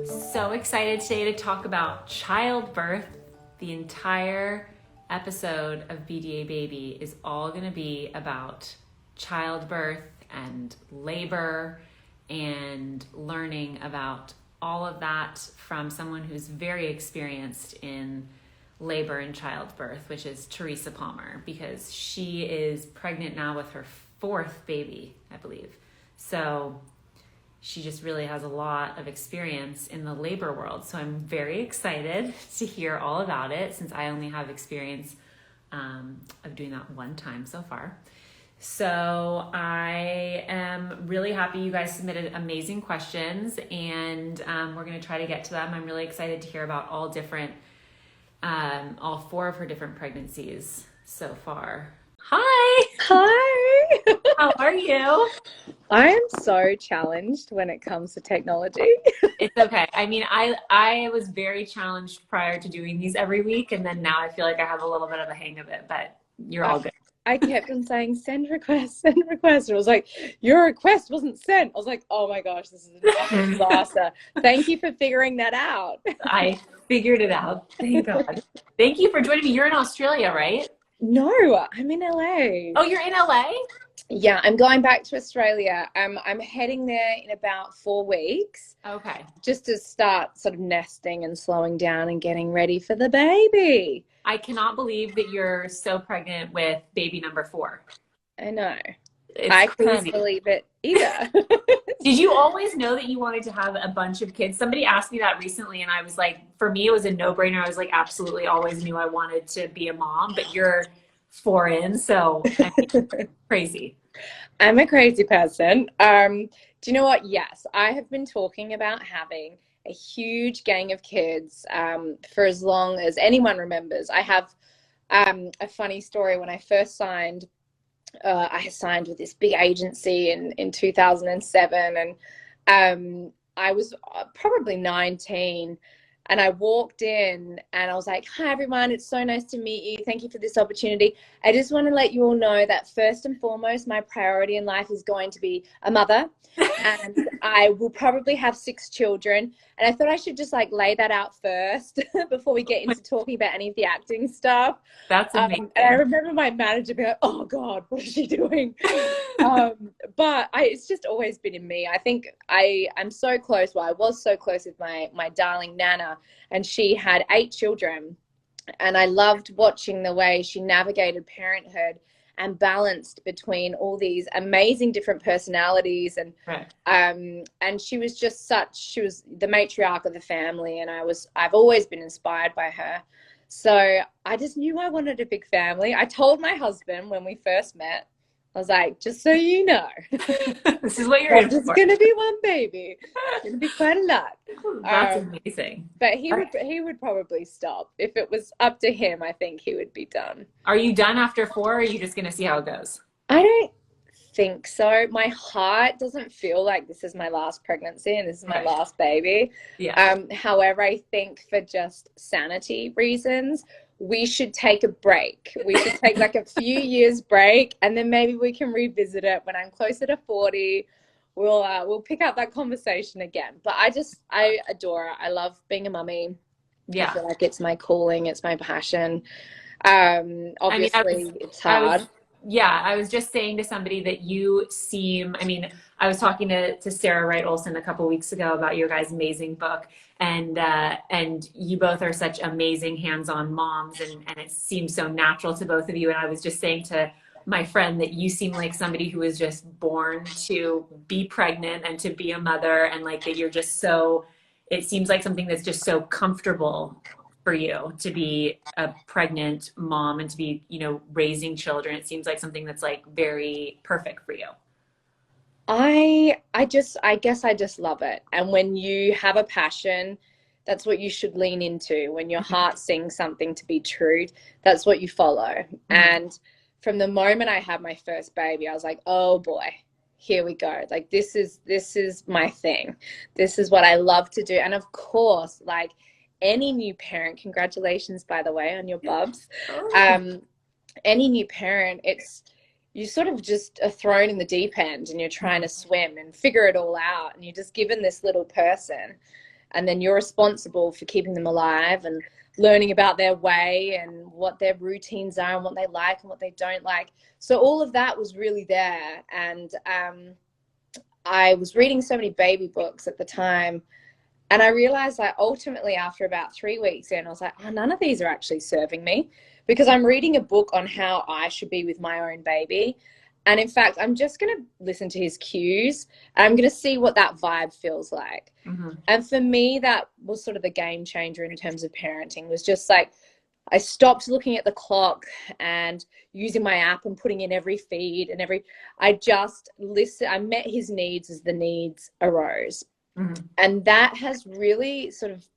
So excited today to talk about childbirth. The entire episode of BDA Baby is all going to be about childbirth and labor and learning about all of that from someone who's very experienced in labor and childbirth, which is Teresa Palmer, because she is pregnant now with her fourth baby, I believe. So she just really has a lot of experience in the labor world. So I'm very excited to hear all about it, since I only have experience of doing that one time so far. So I am really happy you guys submitted amazing questions, and we're going to try to get to them. I'm really excited to hear about all four of her different pregnancies so far. Hi! Hi! How are you? I am so challenged when it comes to technology. It's okay. I mean, I was very challenged prior to doing these every week, and then now I feel like I have a little bit of a hang of it, but you're all good. I kept on saying, send request, send request. And it was like, your request wasn't sent. I was like, oh my gosh, this is a disaster. Thank you for figuring that out. I figured it out. Thank God. Thank you for joining me. You're in Australia, right? No, I'm in LA. Oh, you're in LA? Yeah, I'm going back to Australia. I'm heading there in about 4 weeks. Okay. Just to start sort of nesting and slowing down and getting ready for the baby. I cannot believe that you're so pregnant with baby number 4. I know. It's crazy. Can't believe it either. Did you always know that you wanted to have a bunch of kids? Somebody asked me that recently, and I was like, for me, it was a no-brainer. I was like, absolutely always knew I wanted to be a mom, but you're foreign, so I mean, crazy. I'm a crazy person. Do you know what? Yes, I have been talking about having a huge gang of kids for as long as anyone remembers. I have a funny story. When I first signed, I signed with this big agency in 2007, and I was probably 19. And I walked in and I was like, hi, everyone. It's so nice to meet you. Thank you for this opportunity. I just want to let you all know that first and foremost, my priority in life is going to be a mother. And I will probably have 6 children. And I thought I should just like lay that out first before we get into talking about any of the acting stuff. That's amazing. And I remember my manager being like, oh God, what is she doing? But it's just always been in me. I think I'm so close. Well, I was so close with my darling Nana, and she had 8 children. And I loved watching the way she navigated parenthood and balanced between all these amazing different personalities. And right. And she was the matriarch of the family. And I've always been inspired by her. So I just knew I wanted a big family. I told my husband when we first met, I was like, just so you know, this is what you're in for. It's going to be one baby. It's going to be quite a lot. That's amazing. But he would probably stop. If it was up to him, I think he would be done. Are you done after 4, or are you just going to see how it goes? I don't think so. My heart doesn't feel like this is my last pregnancy and this is my last baby. Yeah. However, I think for just sanity reasons, we should take a break. We should take like a few years break, and then maybe we can revisit it when I'm closer to 40. We'll pick up that conversation again. But I adore it. I love being a mummy. Yeah. I feel like it's my calling. It's my passion. Obviously, it's hard. I was just saying to somebody that you seem, I was talking to Sarah Wright Olson a couple weeks ago about your guys' amazing book, and you both are such amazing hands-on moms, and it seems so natural to both of you. And I was just saying to my friend that you seem like somebody who was just born to be pregnant and to be a mother, and like that you're just so, it seems like something that's just so comfortable for you to be a pregnant mom and to be, raising children. It seems like something that's like very perfect for you. I guess I just love it. And when you have a passion, that's what you should lean into. When your heart sings something to be true, that's what you follow. Mm-hmm. And from the moment I had my first baby, I was like, oh boy, here we go. Like, this is my thing. This is what I love to do. And of course, like any new parent, congratulations, by the way, on your bubs. Any new parent, you sort of just are thrown in the deep end and you're trying to swim and figure it all out, and you're just given this little person. and then you're responsible for keeping them alive and learning about their way and what their routines are and what they like and what they don't like. So all of that was really there. And I was reading so many baby books at the time, and I realized that ultimately after about 3 weeks in, I was like, oh, none of these are actually serving me, because I'm reading a book on how I should be with my own baby. And in fact, I'm just going to listen to his cues, and I'm going to see what that vibe feels like. Mm-hmm. And for me, that was sort of the game changer in terms of parenting, was just like, I stopped looking at the clock and using my app and putting in every feed and I just listened. I met his needs as the needs arose. Mm-hmm. And that has really sort of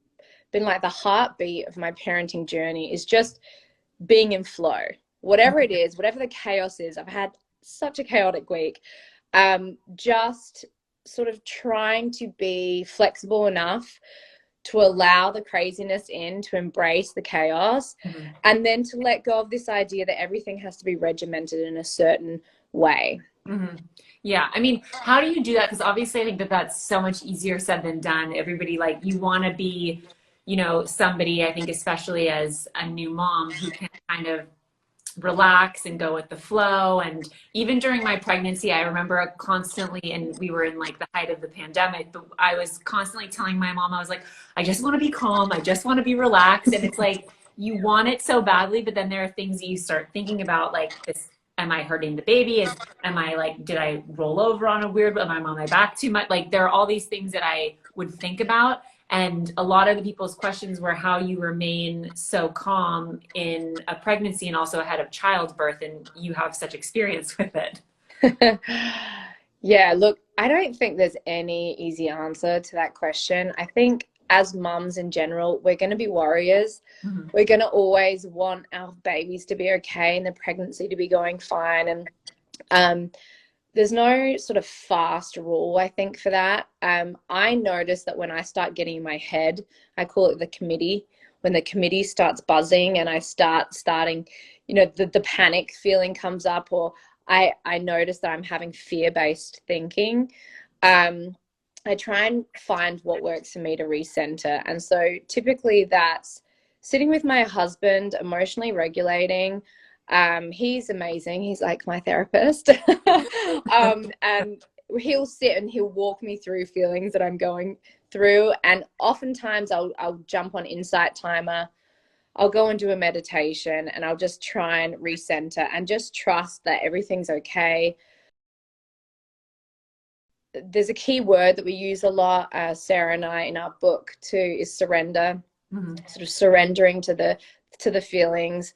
been like the heartbeat of my parenting journey, is just being in flow, whatever it is, whatever the chaos is. I've had such a chaotic week. Just sort of trying to be flexible enough to allow the craziness in, to embrace the chaos, Mm-hmm. and then to let go of this idea that everything has to be regimented in a certain way. Mm-hmm. Yeah. I mean, how do you do that? Because obviously I think that that's so much easier said than done. Everybody, like, you want to be, you know, somebody, I think, especially as a new mom, who can kind of relax and go with the flow. And even during my pregnancy, I remember constantly, and we were in like the height of the pandemic, but I was constantly telling my mom, I was like, I just want to be calm. I just want to be relaxed. And it's like, you want it so badly, but then there are things that you start thinking about, like this, am I hurting the baby? Am I like, did I roll over on a weird, am I on my back too much? Like, there are all these things that I would think about. And a lot of the people's questions were how you remain so calm in a pregnancy and also ahead of childbirth, and you have such experience with it. Yeah, look, I don't think there's any easy answer to that question. I think as mums in general, we're going to be warriors. Mm-hmm. We're going to always want our babies to be okay and the pregnancy to be going fine. And there's no sort of fast rule, I think, for that. I notice that when I start getting in my head, I call it the committee, when the committee starts buzzing and I starting, you know, the panic feeling comes up, or I notice that I'm having fear-based thinking. I try and find what works for me to recenter. And so typically that's sitting with my husband, emotionally regulating. He's amazing. He's like my therapist. And he'll sit and he'll walk me through feelings that I'm going through. And oftentimes I'll jump on Insight Timer. I'll go and do a meditation, and I'll just try and recenter and just trust that everything's okay. There's a key word that we use a lot, Sarah and I, in our book too, is surrender. Mm-hmm. Sort of surrendering to the feelings,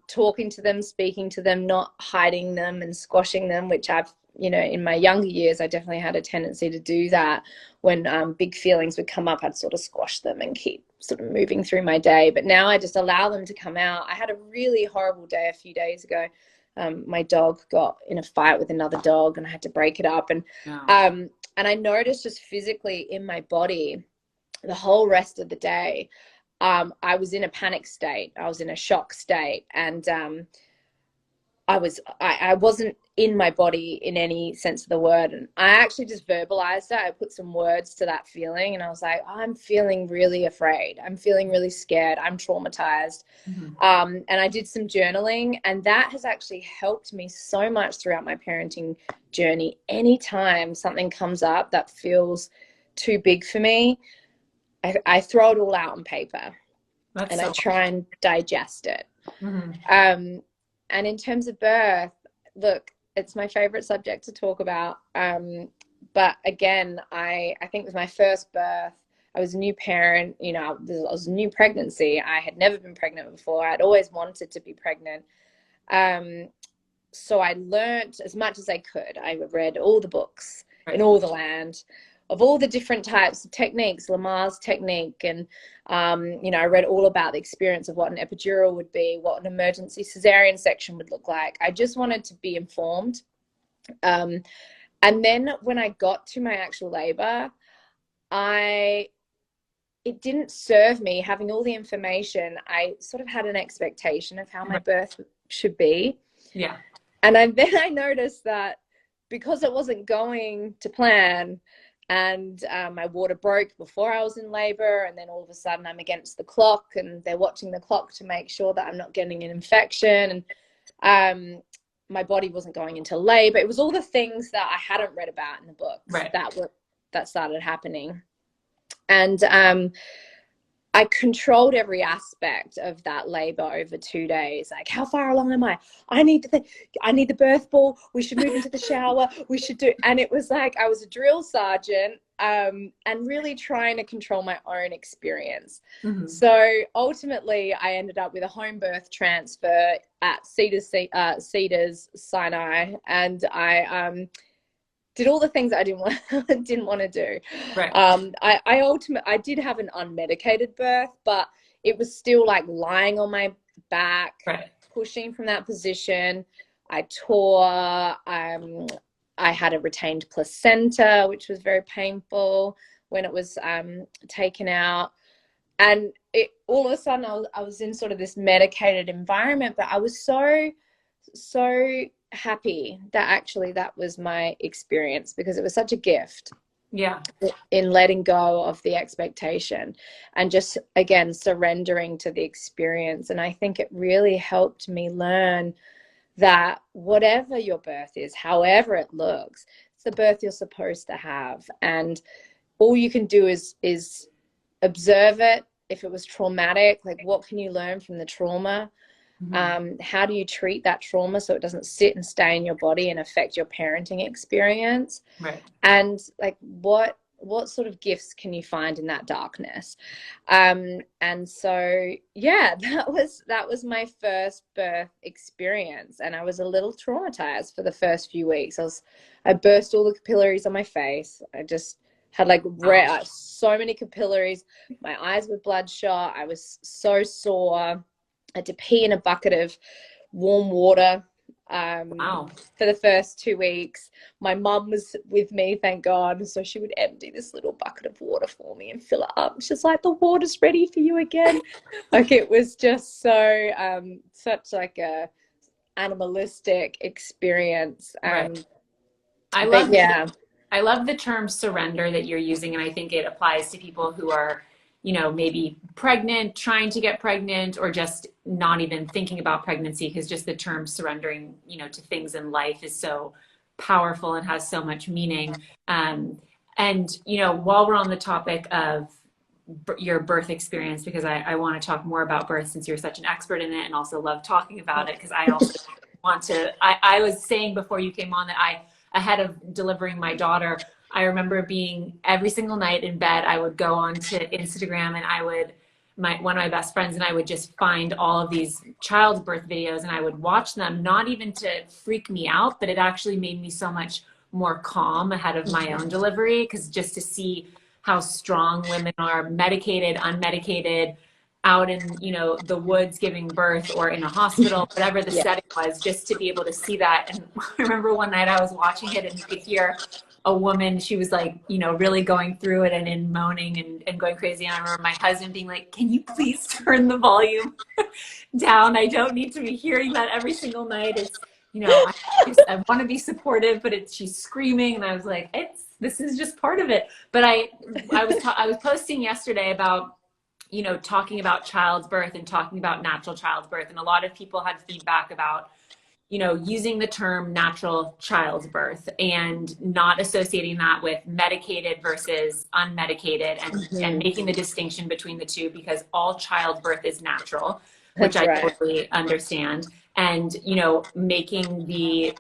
talking to them, speaking to them, not hiding them and squashing them, which I've, you know, in my younger years, I definitely had a tendency to do that. When big feelings would come up, I'd sort of squash them and keep sort of moving through my day. But now I just allow them to come out. I had a really horrible day a few days ago. My dog got in a fight with another dog and I had to break it up. And I noticed just physically in my body, the whole rest of the day, I was in a panic state. I was in a shock state. And I wasn't in my body in any sense of the word. And I actually just verbalized it. I put some words to that feeling, and I was like, I'm feeling really afraid. I'm feeling really scared. I'm traumatized. Mm-hmm. And I did some journaling, and that has actually helped me so much throughout my parenting journey. Anytime something comes up that feels too big for me, I throw it all out on paper. I try and digest it. Mm-hmm. And in terms of birth, look, it's my favorite subject to talk about. But again, I think with my first birth, I was a new parent, you know, I was a new pregnancy. I had never been pregnant before. I'd always wanted to be pregnant. So I learned as much as I could. I read all the books in all the land of all the different types of techniques, Lamar's technique. And, you know, I read all about the experience of what an epidural would be, what an emergency cesarean section would look like. I just wanted to be informed. And then when I got to my actual labor, it didn't serve me having all the information. I sort of had an expectation of how my birth should be. Yeah. And then I noticed that because it wasn't going to plan, and my water broke before I was in labor, and then all of a sudden I'm against the clock, and they're watching the clock to make sure that I'm not getting an infection, and my body wasn't going into labor. It was all the things that I hadn't read about in the books that started happening. And I controlled every aspect of that labor over 2 days. Like, how far along am I? I need the birth ball. We should move into the shower. We should do. And it was like I was a drill sergeant, and really trying to control my own experience. Mm-hmm. So ultimately, I ended up with a home birth transfer at Cedars Sinai, and I did all the things I didn't want to do. Right. I did have an unmedicated birth, but it was still like lying on my back, right, pushing from that position. I tore. I had a retained placenta, which was very painful when it was taken out. And all of a sudden, I was in sort of this medicated environment, but I was so happy that actually that was my experience, because it was such a gift in letting go of the expectation and just, again, surrendering to the experience. And I think it really helped me learn that whatever your birth is, however it looks, it's the birth you're supposed to have, and all you can do is observe it. If it was traumatic, like, what can you learn from the trauma? How do you treat that trauma so it doesn't sit and stay in your body and affect your parenting experience? Right. And like, what sort of gifts can you find in that darkness? And so, yeah, that was my first birth experience, and I was a little traumatized for the first few weeks. I burst all the capillaries on my face. I just had like so many capillaries. My eyes were bloodshot. I was so sore. I had to pee in a bucket of warm water for the first 2 weeks. My mum was with me, thank God, so she would empty this little bucket of water for me and fill it up. She's like, the water's ready for you again. Like, it was just so such like a animalistic experience. Right. I love the term surrender that you're using, and I think it applies to people who are, maybe pregnant, trying to get pregnant, or just not even thinking about pregnancy, because just the term surrendering, to things in life is so powerful and has so much meaning. And, while we're on the topic of your birth experience, because I want to talk more about birth since you're such an expert in it, and also love talking about it, because I also I was saying before you came on that ahead of delivering my daughter, I remember being every single night in bed, I would go onto Instagram, and one of my best friends and I would just find all of these childbirth videos, and I would watch them, not even to freak me out, but it actually made me so much more calm ahead of my own delivery, because just to see how strong women are, medicated, unmedicated, out in, the woods giving birth, or in a hospital, whatever the setting was, just to be able to see that. And I remember one night I was watching it, and you could hear a woman, she was like, really going through it and in moaning and going crazy. And I remember my husband being like, can you please turn the volume down? I don't need to be hearing that every single night. It's, I want to be supportive, but she's screaming. And I was like, this is just part of it. But I was posting yesterday about, talking about childbirth and talking about natural childbirth. And a lot of people had feedback about, using the term natural childbirth and not associating that with medicated versus unmedicated, and making the distinction between the two, because all childbirth is natural, which I totally understand. And, making the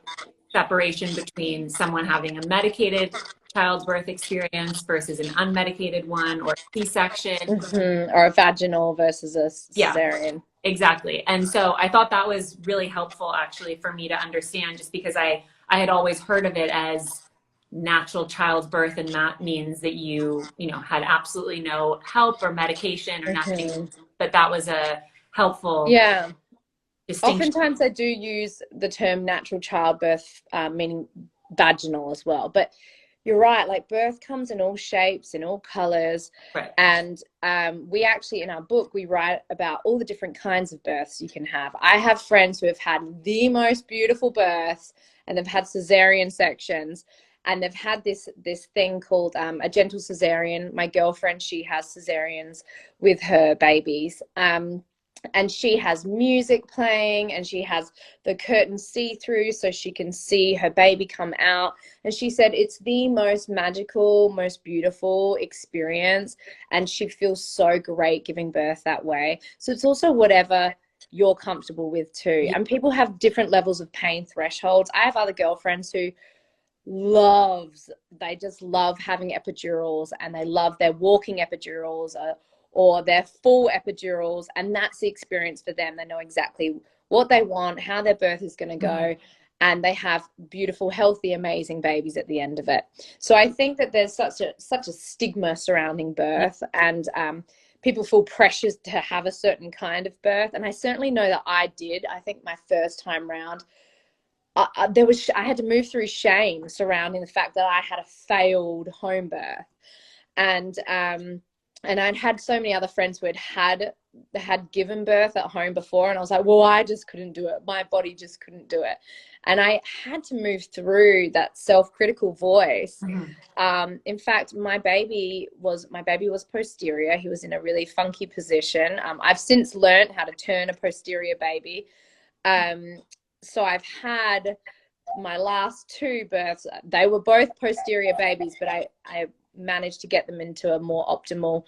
separation between someone having a medicated childbirth experience versus an unmedicated one, or C-section. Or a vaginal versus a cesarean. Yeah, exactly. And so I thought that was really helpful, actually, for me to understand, just because I had always heard of it as natural childbirth, and that means that you had absolutely no help or medication or nothing, but that was a helpful distinction. Oftentimes I do use the term natural childbirth, meaning vaginal as well, but you're right, like, birth comes in all shapes, in all colors. Right. And we actually, in our book, we write about all the different kinds of births you can have. I have friends who have had the most beautiful births, and they've had cesarean sections, and they've had this thing called a gentle cesarean. My girlfriend, she has cesareans with her babies. And she has music playing, and she has the curtain see-through so she can see her baby come out. And she said it's the most magical, most beautiful experience, and she feels so great giving birth that way. So it's also whatever you're comfortable with too. And people have different levels of pain thresholds. I have other girlfriends who they just love having epidurals, and they love their walking epidurals, or their full epidurals, and that's the experience for them. They know exactly what they want, how their birth is going to go, and they have beautiful, healthy, amazing babies at the end of it. So I think that there's such a stigma surrounding birth, and people feel pressures to have a certain kind of birth. And I certainly know that I did. I think my first time round, I had to move through shame surrounding the fact that I had a failed home birth, and I'd had so many other friends who had given birth at home before, and I was like, well, I just couldn't do it. My body just couldn't do it. And I had to move through that self-critical voice. In fact, my baby was posterior. He was in a really funky position. I've since learned how to turn a posterior baby. So I've had my last two births. They were both posterior babies, but I managed to get them into a more optimal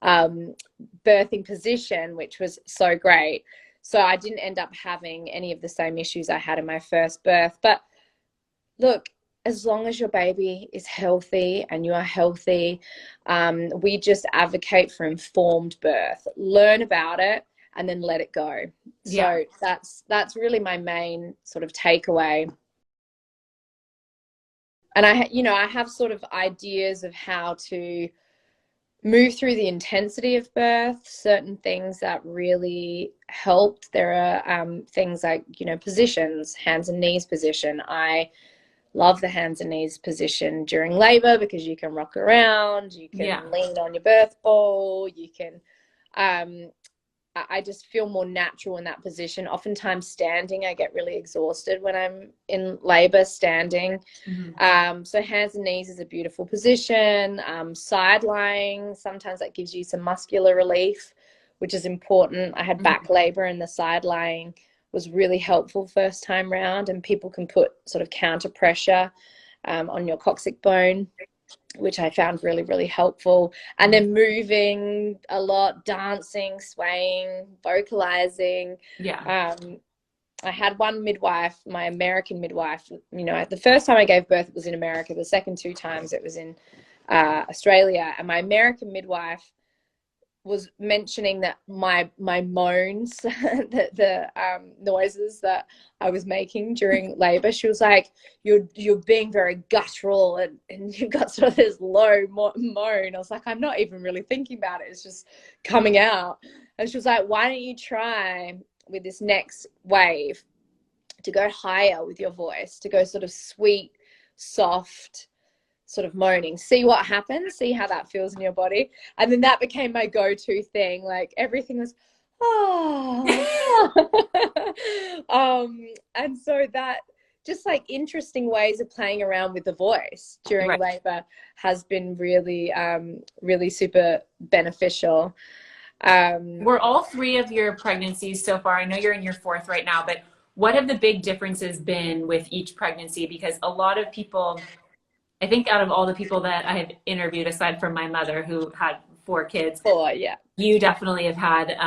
birthing position, which was so great. So I didn't end up having any of the same issues I had in my first birth. But look, as long as your baby is healthy and you are healthy, we just advocate for informed birth. Learn about it and then let it go. So that's really my main sort of takeaway. And I have sort of ideas of how to move through the intensity of birth, certain things that really helped. There are things like, positions, hands and knees position. I love the hands and knees position during labor because you can rock around, you can lean on your birth ball, you can I just feel more natural in that position. Oftentimes standing, I get really exhausted when I'm in labor standing. So hands and knees is a beautiful position. Side lying, sometimes that gives you some muscular relief, which is important. I had back labor, and the side lying was really helpful first time round, and people can put sort of counter pressure on your coccyx bone, which I found really, really helpful. And then moving a lot, dancing, swaying, vocalizing. I had one midwife, my American midwife, the first time I gave birth, it was in America. The second two times it was in Australia. And my American midwife was mentioning that my moans, the noises that I was making during labor, she was like, you're being very guttural, and you've got sort of this low moan. I was like, I'm not even really thinking about it. It's just coming out. And she was like, why don't you try with this next wave to go higher with your voice, to go sort of sweet, soft, sort of moaning, see what happens, see how that feels in your body. And then that became my go-to thing. Like everything was and so that just like interesting ways of playing around with the voice during labor has been really really super beneficial. Were all three of your pregnancies so far, I know you're in your fourth right now, but what have the big differences been with each pregnancy? Because a lot of people, I think out of all the people that I have interviewed, aside from my mother who had 4 kids, you definitely have had,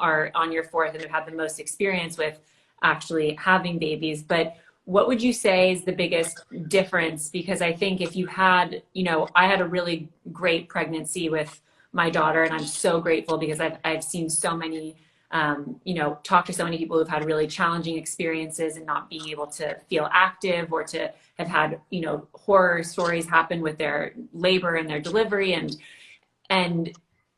are on your fourth and have had the most experience with actually having babies. But what would you say is the biggest difference? Because I think if you had, I had a really great pregnancy with my daughter, and I'm so grateful because I've seen so many, talked to so many people who've had really challenging experiences and not being able to feel active, or to have had, horror stories happen with their labor and their delivery. And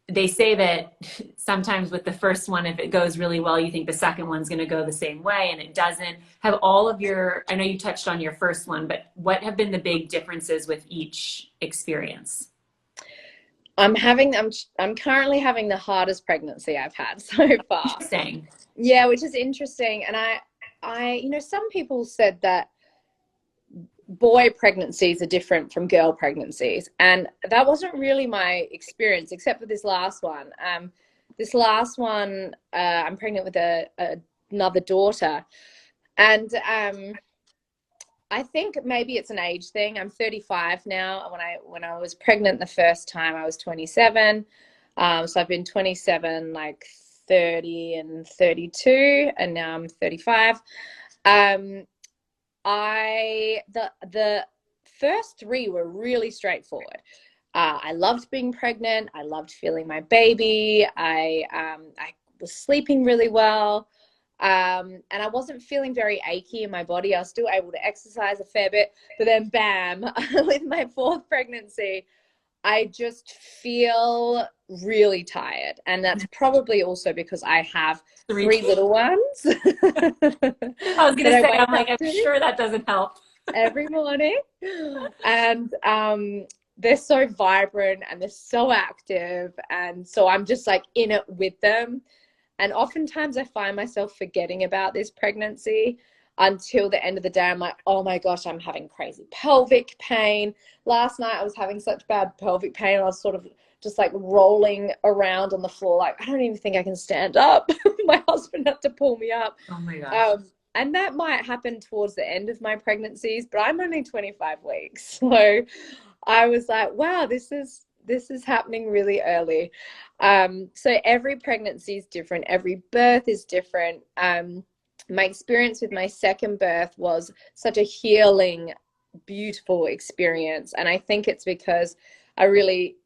they say that sometimes with the first one, if it goes really well, you think the second one's going to go the same way, and it doesn't. Have all of your, I know you touched on your first one, but what have been the big differences with each experience? I'm currently having the hardest pregnancy I've had so far. Interesting. Yeah, which is interesting. And I some people said that boy pregnancies are different from girl pregnancies, and that wasn't really my experience, except for this last one. I'm pregnant with another daughter, and I think maybe it's an age thing. I'm 35 now. When I was pregnant the first time, I was 27. So I've been 27, like 30 and 32, and now I'm 35. The first three were really straightforward. I loved being pregnant. I loved feeling my baby. I was sleeping really well. And I wasn't feeling very achy in my body. I was still able to exercise a fair bit, but then bam, with my fourth pregnancy, I just feel really tired. And that's probably also because I have three little ones. I was going to say, I'm like, I'm sure that doesn't help. Every morning. And they're so vibrant and they're so active. And so I'm just like in it with them. And oftentimes I find myself forgetting about this pregnancy until the end of the day. I'm like, oh my gosh, I'm having crazy pelvic pain. Last night I was having such bad pelvic pain. I was sort of just like rolling around on the floor. Like, I don't even think I can stand up. My husband had to pull me up. Oh my gosh. And that might happen towards the end of my pregnancies, but I'm only 25 weeks. So I was like, wow, this is happening really early. So every pregnancy is different. Every birth is different. My experience with my second birth was such a healing, beautiful experience. And I think it's because I really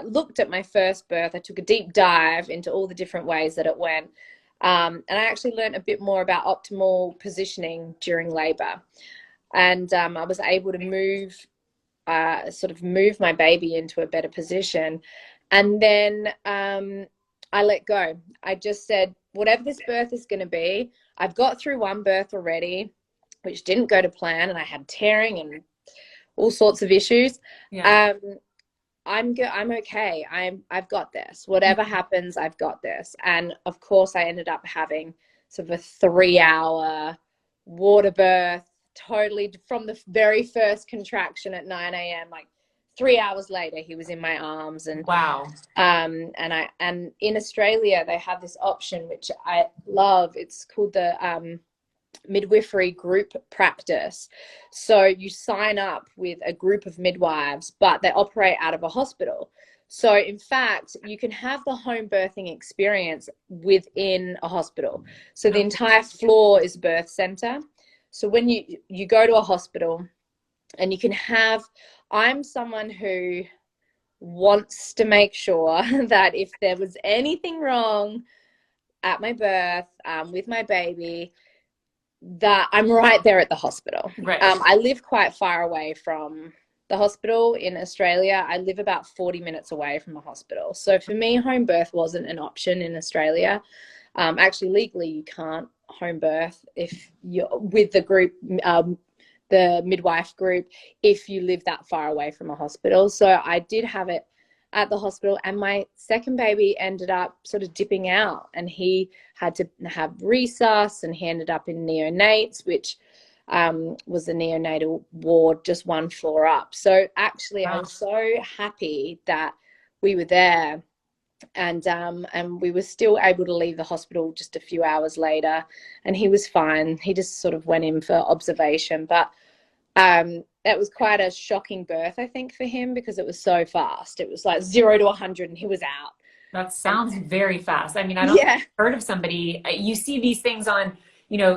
looked at my first birth. I took a deep dive into all the different ways that it went. And I actually learned a bit more about optimal positioning during labor. And I was able to move my baby into a better position. And then I let go. I just said, whatever this birth is going to be, I've got through one birth already, which didn't go to plan, and I had tearing and all sorts of issues. Yeah. I'm okay. I've got this. Whatever happens, I've got this. And of course, I ended up having sort of a 3-hour water birth, totally from the very first contraction at 9 a.m. Like 3 hours later, he was in my arms. And wow. And in Australia, they have this option which I love. It's called the midwifery group practice. So you sign up with a group of midwives, but they operate out of a hospital. So in fact, you can have the home birthing experience within a hospital. So the entire floor is birth center. So when you go to a hospital and you can have, I'm someone who wants to make sure that if there was anything wrong at my birth with my baby, that I'm right there at the hospital. Right. I live quite far away from the hospital in Australia. I live about 40 minutes away from a hospital. So for me, home birth wasn't an option in Australia. Actually, legally, you can't home birth if you're with the group, the midwife group, if you live that far away from a hospital. So I did have it at the hospital, and my second baby ended up sort of dipping out, and he had to have resus, and he ended up in neonates, which was the neonatal ward just one floor up. So actually, wow. I was so happy that we were there, and we were still able to leave the hospital just a few hours later, and he was fine. He just sort of went in for observation, but that was quite a shocking birth, I think, for him, because it was so fast. It was like 0 to 100 and he was out. That sounds very fast. I mean, I don't think I've heard of somebody, you see these things on,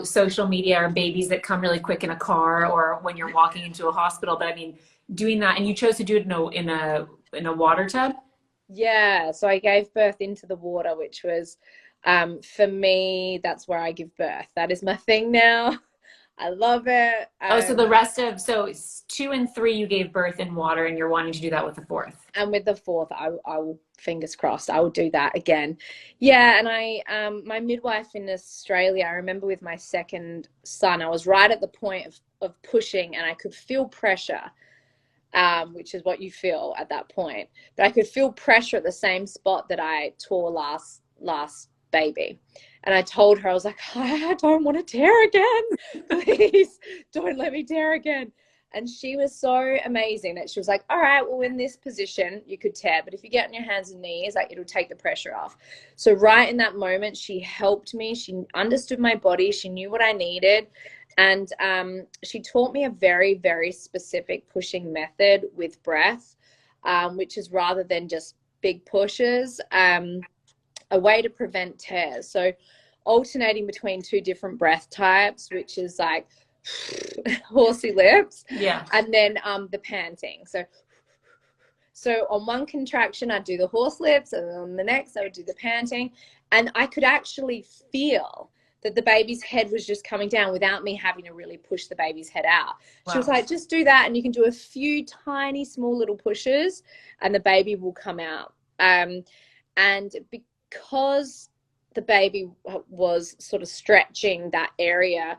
social media, or babies that come really quick in a car or when you're walking into a hospital. But I mean, doing that, and you chose to do it in a water tub? Yeah. So I gave birth into the water, which was, for me, that's where I give birth. That is my thing now. I love it. So it's 2 and 3 you gave birth in water, and you're wanting to do that with the fourth. And with the fourth, I will, fingers crossed, I will do that again. Yeah, and my midwife in Australia, I remember with my second son, I was right at the point of pushing, and I could feel pressure, which is what you feel at that point. But I could feel pressure at the same spot that I tore last baby. And I told her, I was like, I don't want to tear again. Please don't let me tear again. And she was so amazing that she was like, all right, well, in this position, you could tear. But if you get on your hands and knees, like, it'll take the pressure off. So right in that moment, she helped me. She understood my body. She knew what I needed. And she taught me a very, very specific pushing method with breath, which is, rather than just big pushes, a way to prevent tears. So alternating between two different breath types, which is like horsey lips, and then the panting. So on one contraction, I'd do the horse lips, and on the next, I would do the panting. And I could actually feel that the baby's head was just coming down without me having to really push the baby's head out. Wow. She was like, just do that, and you can do a few tiny, small little pushes, and the baby will come out. And because the baby was sort of stretching that area,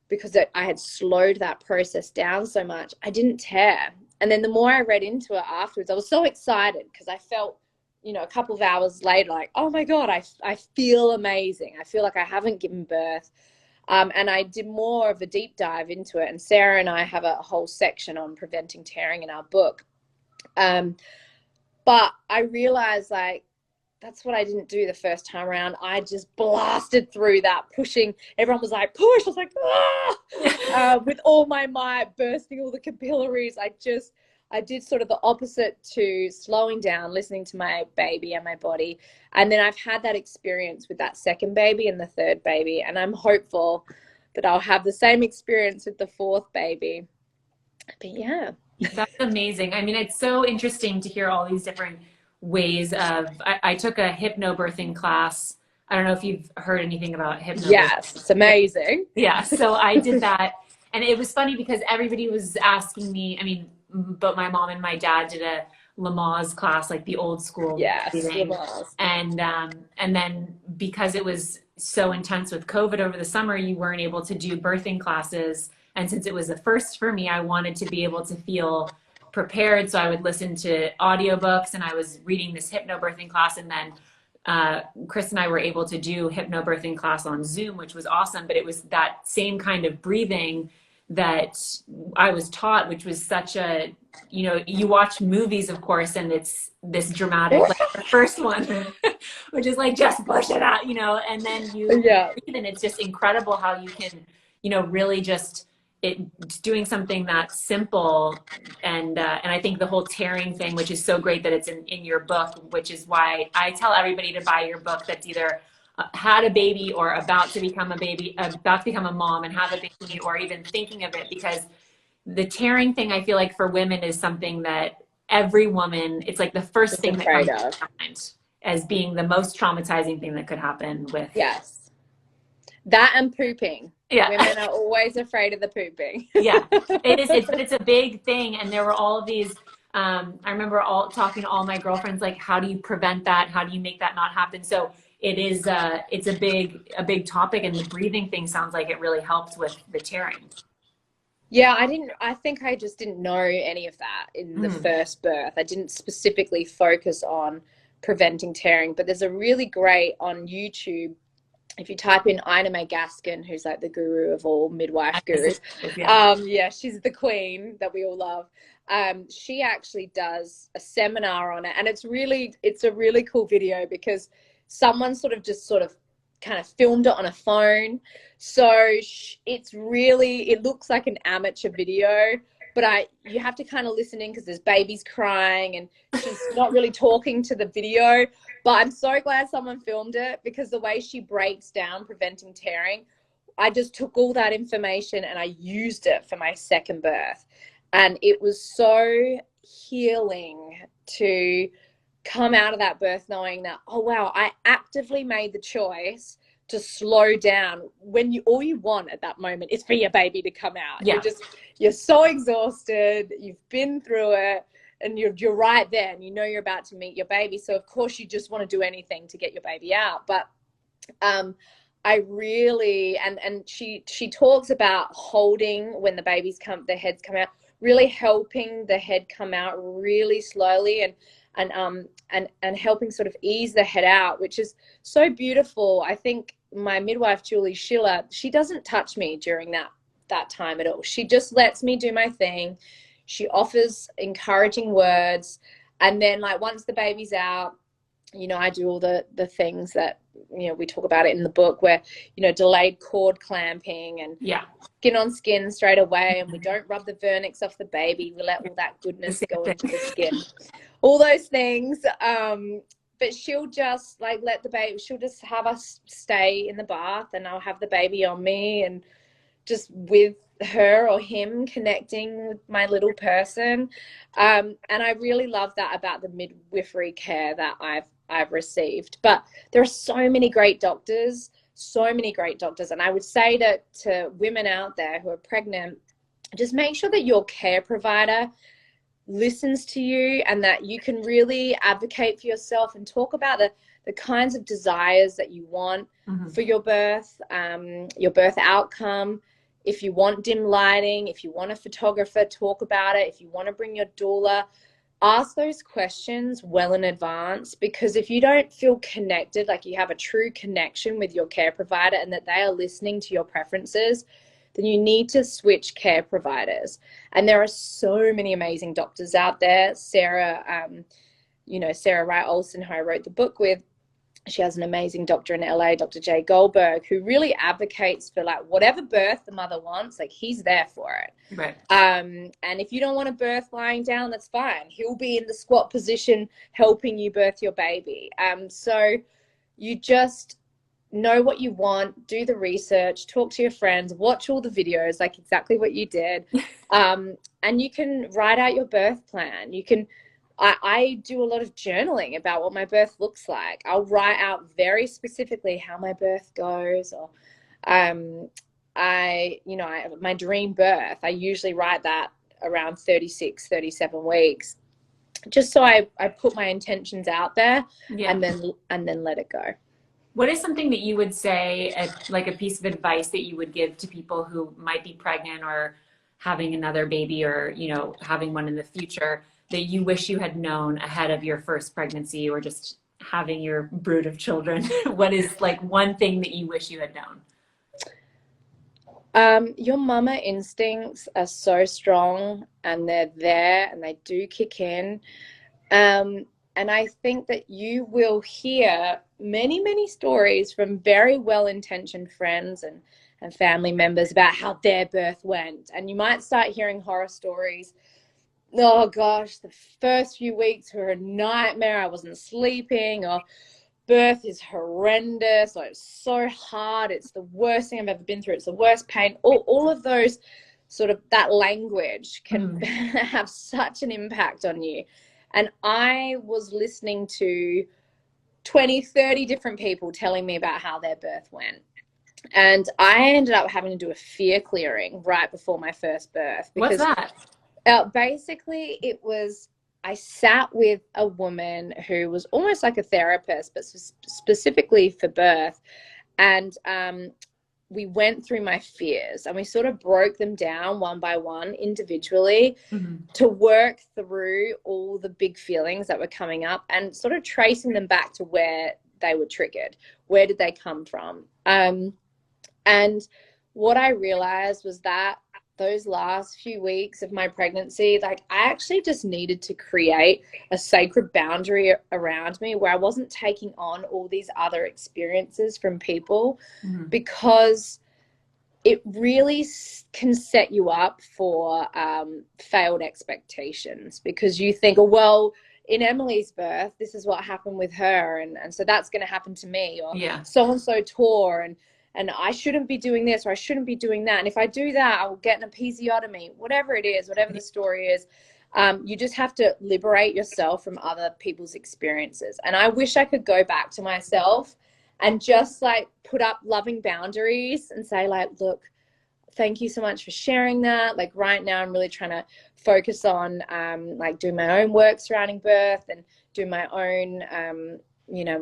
because I had slowed that process down so much, I didn't tear. And then the more I read into it afterwards, I was so excited because I felt, you know, a couple of hours later, like, oh my God, I feel amazing. I feel like I haven't given birth. And I did more of a deep dive into it. And Sarah and I have a whole section on preventing tearing in our book. But I realized, like, that's what I didn't do the first time around. I just blasted through that, pushing. Everyone was like, push. I was like, ah! With all my might, bursting all the capillaries. I did sort of the opposite to slowing down, listening to my baby and my body. And then I've had that experience with that second baby and the third baby. And I'm hopeful that I'll have the same experience with the fourth baby. But yeah. That's amazing. I mean, it's so interesting to hear all these different ways of, I took a hypnobirthing class. I don't know if you've heard anything about hypnobirthing. Yes, it's amazing. Yeah, so I did that. And it was funny because everybody was asking me, I mean, but my mom and my dad did a Lamaze class, like the old school. Yes, Lamaze. And then because it was so intense with COVID over the summer, you weren't able to do birthing classes. And since it was the first for me, I wanted to be able to feel prepared. So I would listen to audiobooks, and I was reading this hypnobirthing class. And then Chris and I were able to do hypnobirthing class on Zoom, which was awesome. But it was that same kind of breathing that I was taught, which was such a, you know, you watch movies, of course, and it's this dramatic, like the first one, which is like, just push it out, you know, and then you breathe, and it's just incredible how you can, you know, really just doing something that's simple. And I think the whole tearing thing, which is so great that it's in your book, which is why I tell everybody to buy your book that's either had a baby or about to become a baby, about to become a mom and have a baby, or even thinking of it, because the tearing thing, I feel like for women is something that every woman, it's like the first thing that comes to mind as being the most traumatizing thing that could happen with. Yes. That and pooping. Yeah. Women are always afraid of the pooping. Yeah, it is. It's a big thing. And there were all of these, I remember talking to all my girlfriends, like, how do you prevent that? How do you make that not happen? So it is, it's a big topic, and the breathing thing sounds like it really helped with the tearing. Yeah, I think I just didn't know any of that in the first birth. I didn't specifically focus on preventing tearing, but there's a really great on YouTube. If you type in Ina May Gaskin, who's like the guru of all midwife gurus, she's the queen that we all love. She actually does a seminar on it, and it's a really cool video because someone sort of kind of filmed it on a phone. So it looks like an amateur video, but you have to kind of listen in because there's babies crying and she's not really talking to the video. But I'm so glad someone filmed it, because the way she breaks down preventing tearing, I just took all that information and I used it for my second birth. And it was so healing to come out of that birth knowing that, oh wow, I actively made the choice to slow down when all you want at that moment is for your baby to come out. Yeah. You're so exhausted, you've been through it, and you're right there, and you know you're about to meet your baby. So of course you just want to do anything to get your baby out. But I really, and she talks about holding when the heads come out, really helping the head come out really slowly, and helping sort of ease the head out, which is so beautiful. I think my midwife, Julie Schiller, she doesn't touch me during that that time at all. She just lets me do my thing. She offers encouraging words. And then like once the baby's out, you know, I do all the things that, you know, we talk about it in the book where, you know, delayed cord clamping and skin on skin straight away. And we don't rub the vernix off the baby. We let all that goodness go into the skin, all those things. But she'll just like let the baby, she'll just have us stay in the bath and I'll have the baby on me and just with her or him connecting with my little person. And I really love that about the midwifery care that I've received. But there are so many great doctors. And I would say to women out there who are pregnant, just make sure that your care provider listens to you and that you can really advocate for yourself and talk about the kinds of desires that you want for your birth outcome. If you want dim lighting, if you want a photographer, talk about it. If you want to bring your doula, ask those questions well in advance, because if you don't feel connected, like you have a true connection with your care provider and that they are listening to your preferences, then you need to switch care providers. And there are so many amazing doctors out there. Sarah Wright Olson, who I wrote the book with, she has an amazing doctor in LA, Dr. Jay Goldberg, who really advocates for like whatever birth the mother wants, like he's there for it. Right. And if you don't want to birth lying down, that's fine. He'll be in the squat position helping you birth your baby. So you just know what you want, do the research, talk to your friends, watch all the videos, like exactly what you did. And you can write out your birth plan. I do a lot of journaling about what my birth looks like. I'll write out very specifically how my birth goes, or my dream birth. I usually write that around 36, 37 weeks, just so I put my intentions out there and then let it go. What is something that you would say, like a piece of advice that you would give to people who might be pregnant or having another baby or, you know, having one in the future, that you wish you had known ahead of your first pregnancy or just having your brood of children? What is like one thing that you wish you had known? Your mama instincts are so strong and they're there and they do kick in. And I think that you will hear many, many stories from very well-intentioned friends and family members about how their birth went. And you might start hearing horror stories. Oh gosh, the first few weeks were a nightmare. I wasn't sleeping, or birth is horrendous, or it's so hard. It's the worst thing I've ever been through. It's the worst pain. All of those sort of that language can have such an impact on you. And I was listening to 20, 30 different people telling me about how their birth went. And I ended up having to do a fear clearing right before my first birth. What's that? Basically, it was, I sat with a woman who was almost like a therapist, but specifically for birth. And we went through my fears and we sort of broke them down one by one individually to work through all the big feelings that were coming up and sort of tracing them back to where they were triggered. Where did they come from? And what I realized was that those last few weeks of my pregnancy, like I actually just needed to create a sacred boundary around me where I wasn't taking on all these other experiences from people, because it really can set you up for failed expectations, because you think, oh, well, in Emily's birth, this is what happened with her. And so that's going to happen to me, or so-and-so tore and I shouldn't be doing this or I shouldn't be doing that. And if I do that, I will get an episiotomy, whatever it is, whatever the story is. You just have to liberate yourself from other people's experiences. And I wish I could go back to myself and just like put up loving boundaries and say like, look, thank you so much for sharing that. Like right now I'm really trying to focus on like doing my own work surrounding birth and do my own,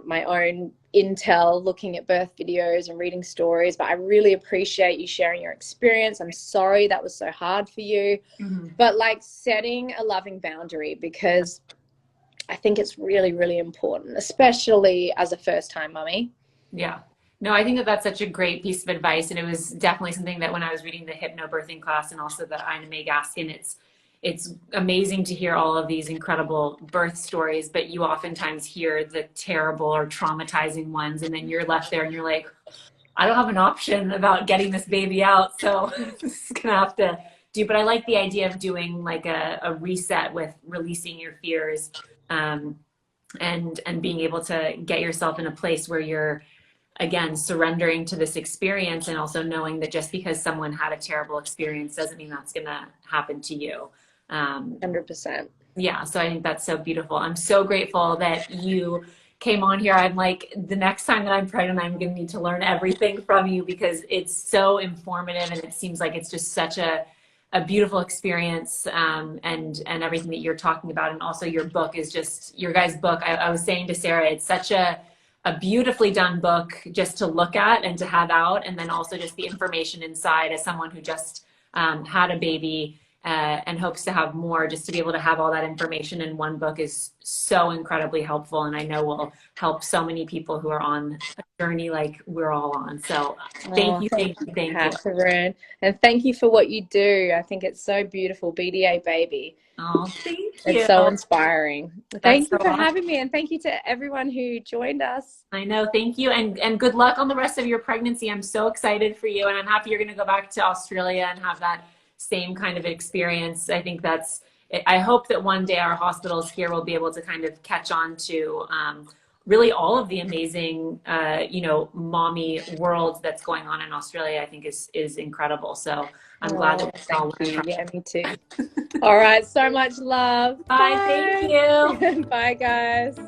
my own intel, looking at birth videos and reading stories. But I really appreciate you sharing your experience. I'm sorry that was so hard for you. But like setting a loving boundary, because I think it's really, really important, especially as a first-time mummy. Yeah. No, I think that that's such a great piece of advice. And it was definitely something that when I was reading the hypnobirthing class and also the Ina May Gaskin, it's amazing to hear all of these incredible birth stories, but you oftentimes hear the terrible or traumatizing ones. And then you're left there and you're like, I don't have an option about getting this baby out. So this is gonna have to do, but I like the idea of doing like a reset with releasing your fears, um, and being able to get yourself in a place where you're again surrendering to this experience and also knowing that just because someone had a terrible experience doesn't mean that's gonna happen to you. 100%. Yeah, so I think that's so beautiful. I'm so grateful that you came on here. I'm like, the next time that I'm pregnant, I'm going to need to learn everything from you because it's so informative and it seems like it's just such a beautiful experience, and everything that you're talking about. And also your book is just, your guys' book, I was saying to Sarah, it's such a beautifully done book just to look at and to have out. And then also just the information inside as someone who just had a baby and hopes to have more, just to be able to have all that information in one book is so incredibly helpful. And I know will help so many people who are on a journey like we're all on. So thank you, thank you, thank you. Katherine. And thank you for what you do. I think it's so beautiful. BDA Baby. Oh, thank you. It's so inspiring. Thank you so for awesome. having me. And thank you to everyone who joined us. I know. Thank you. And good luck on the rest of your pregnancy. I'm so excited for you. And I'm happy you're going to go back to Australia and have that same kind of experience. I think I hope that one day our hospitals here will be able to kind of catch on to really all of the amazing, mommy world that's going on in Australia. I think is incredible. So I'm glad that we all learned from. Yeah, me too. All right. So much love. Bye. Thank you. Bye, guys.